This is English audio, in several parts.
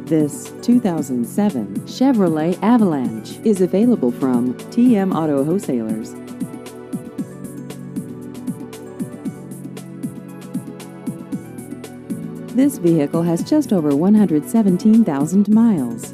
This 2007 Chevrolet Avalanche is available from TM Auto Wholesalers. This vehicle has just over 117,000 miles.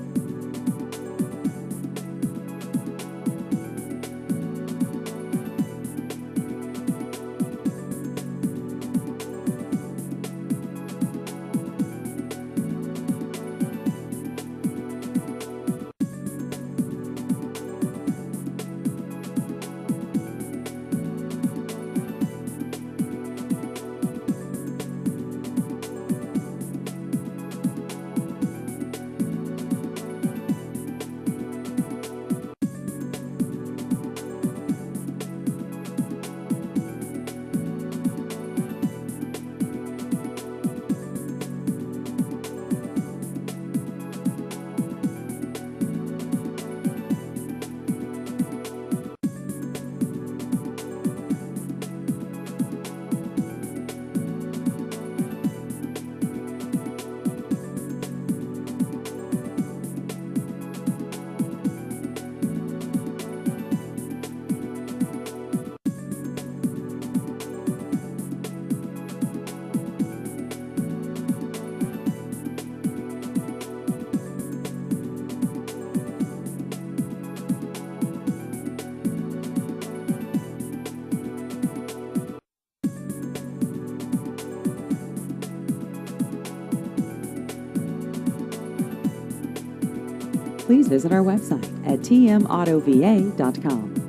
Please visit our website at tmautovA.com.